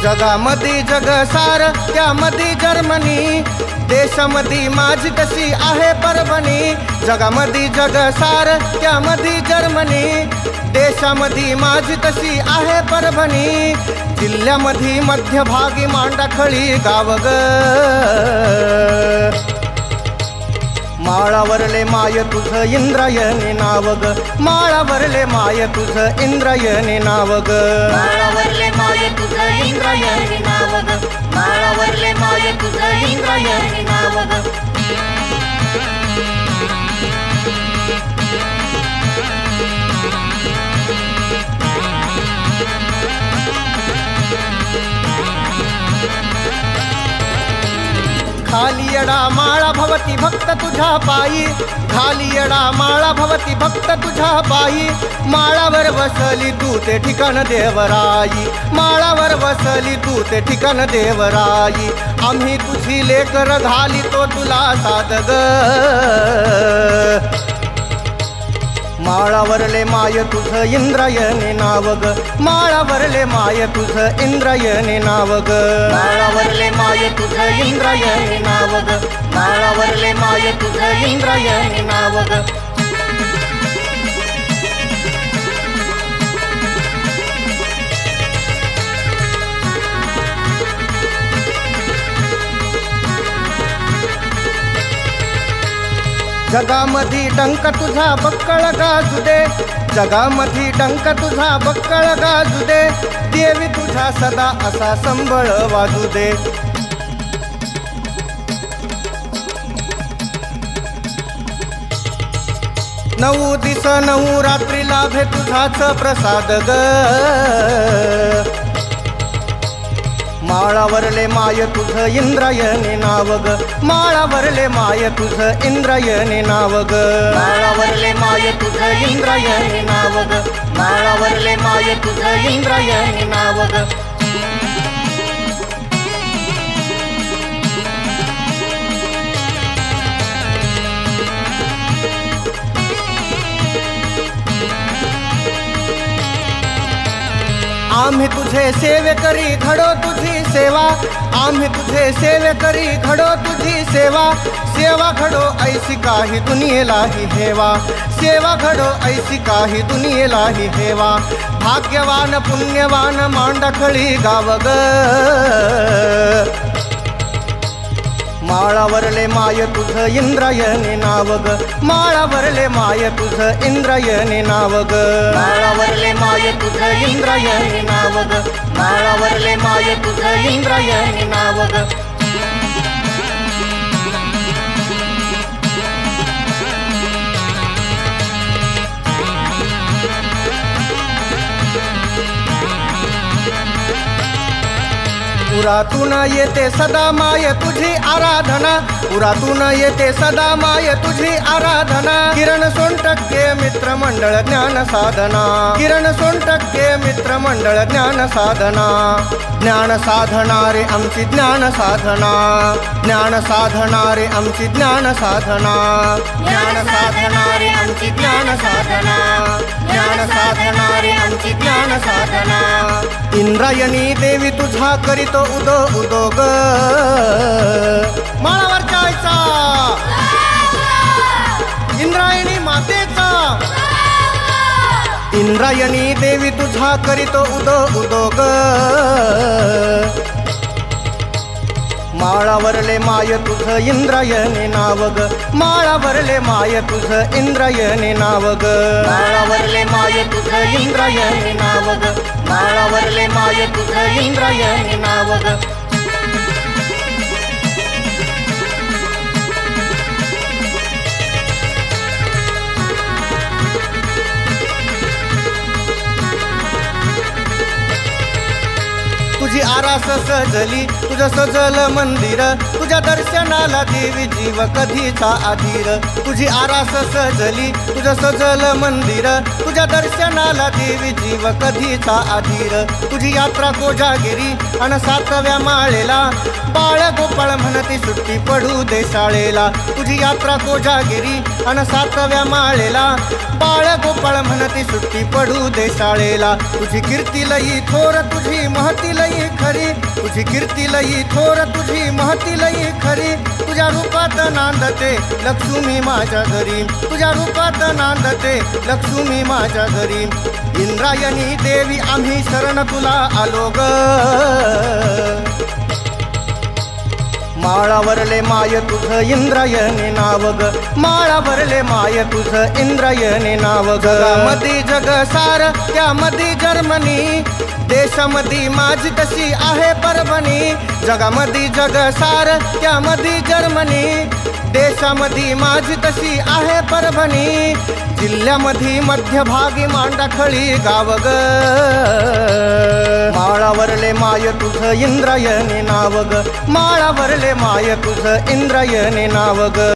जगामध्ये जगसार त्यामध्ये जर्मनी, देशामध्ये माझी तशी आहे परभणी. जगामध्ये जगसार त्यामध्ये जर्मनी, देशामध्ये माझी तशी आहे परभणी. जिल्ह्यामध्ये मध्यभागी मांडाखळी गाव ग, माळावरले माय तुझं इंद्रायणी नाव ग, माळावरले माय तुझं इंद्रायणी नाव ग. माळावरले माय तुझं इंद्रायणी नाव ग, माळावरले माय तुझं इंद्रायणी नाव ग. खाली येडा माळा भवती भक्त तुझ्या पायी, खाली येडा माळा भवती भक्त तुझ्या पायी. माळावर बसली तू ते ठिकाण देवराई, माळावर बसली तू ते ठिकाण देवराई. आम्ही तुझी लेकर घालितो तुला साद ग, माळावरले माय तुझं इंद्रायणी नाव ग, माळावरले माय तुझं इंद्रायणी नाव ग. माळावरले माय तुझं इंद्रायणी नाव ग, माळावरले माय तुझं इंद्रायणी नाव ग. जगामधी डंक तुझा बक्कळ गाजू दे, जगामधी डंक तुझा बक्कळ गाजू दे. देवी तुझा सदा असा संबळ वाजू दे. नऊ दिस नऊ रात्री लाभे तुझाच प्रसाद ग, माळावरले माय तुझं इंद्रायणी नाव ग, माळावरले माय तुझं इंद्रायणी नाव ग. माळावरले माय तुझं इंद्रायणी नाव ग, माळावरले माय तुझं इंद्रायणी नाव ग. आम्ही तुझे सेवेकरी घडो तुझी सेवा, आम्ही तुझे सेवेकरी घडो तुझी सेवा. सेवा घडो ऐसी काही दुनियेलाही हेवा, सेवा घडो ऐसी काही दुनियेलाही हेवा. भाग्यवान पुण्यवान मांडाखळी गाव ग, माळावरले माय तुझं इंद्रायणी नाव ग, माळावरले माय तुझं इंद्रायणी नाव ग. माळावरले माय तुझं इंद्रायणी नाव ग, माळावरले माय तुझं इंद्रायणी नाव ग. उरातून येते सदा माय तुझी आराधना, उरातून येते सदा माय तुझी आराधना. किरण सोनटक्के मित्रमंडळ ज्ञान साधना, किरण सोनटक्के मित्रमंडळ ज्ञान साधना. ज्ञान साधना रे आमची ज्ञान साधना, ज्ञान साधना रे आमची ज्ञान साधना. ज्ञान साधना रे आमची ज्ञान साधना, ज्ञान साधना रे आमची ज्ञान साधना. इंद्रायणी देवी तुझा करीतो उदो उदो ग, माळावर जायचा इंद्रायणी मातेचा. इंद्रायणी देवी तुझा करीतो उदो उदो ग, माळावरले माय तुझं इंद्रायणी नाव ग, माळावरले माय तुझं इंद्रायणी नाव ग. माळावरले माय तुझं इंद्रायणी नाव ग, माळावरले माय तुझं इंद्रायणी नाव ग. तुझी आरास सजली तुझं सजल मंदिर, तुझ्या दर्शनाला देवी जीव कधीचा अधीर. तुझी आरास सजली तुझं सजल मंदिर, तुझ्या दर्शनाला देवी जीव कधीचा अधीर. तुझी यात्रा कोजागिरी अन 7व्या माळेला, बाळ गोपाळ म्हणती सुट्टी पडू दे शाळेला. तुझी यात्रा कोजागिरी अन 7व्या माळेला, बाळ गोपाळ म्हणती सुट्टी पडू दे शाळेला. तुझी कीर्ती लई थोर तुझी महती लई खरी, तुझी कीर्ती लई थोर, तुझी महती लई खरी. तुझ्या रूपात नांदते लक्ष्मी माझ्या घरी, तुझ्या रूपात नांदते लक्ष्मी माझ्या घरी. इंद्रायणी देवी आम्ही शरण तुला आलो ग. माळावरले माय तुझं इंद्रायणी नाव ग, माळावरले माय तुझं इंद्रायणी नाव ग. जगामधी जग सार त्यामधी जर्मनी, देशामधी माझी तशी आहे परभणी. जगामधी जग सार त्यामधी जर्मनी, देशामधी माझी तशी आहे परभणी. जिल्ह्यामधी मध्यभागी मांडाखळी गाव ग. माळावरले माय तुझं इंद्रायणी नाव ग, माळावरले माय तुझं इंद्रायणी नाव ग.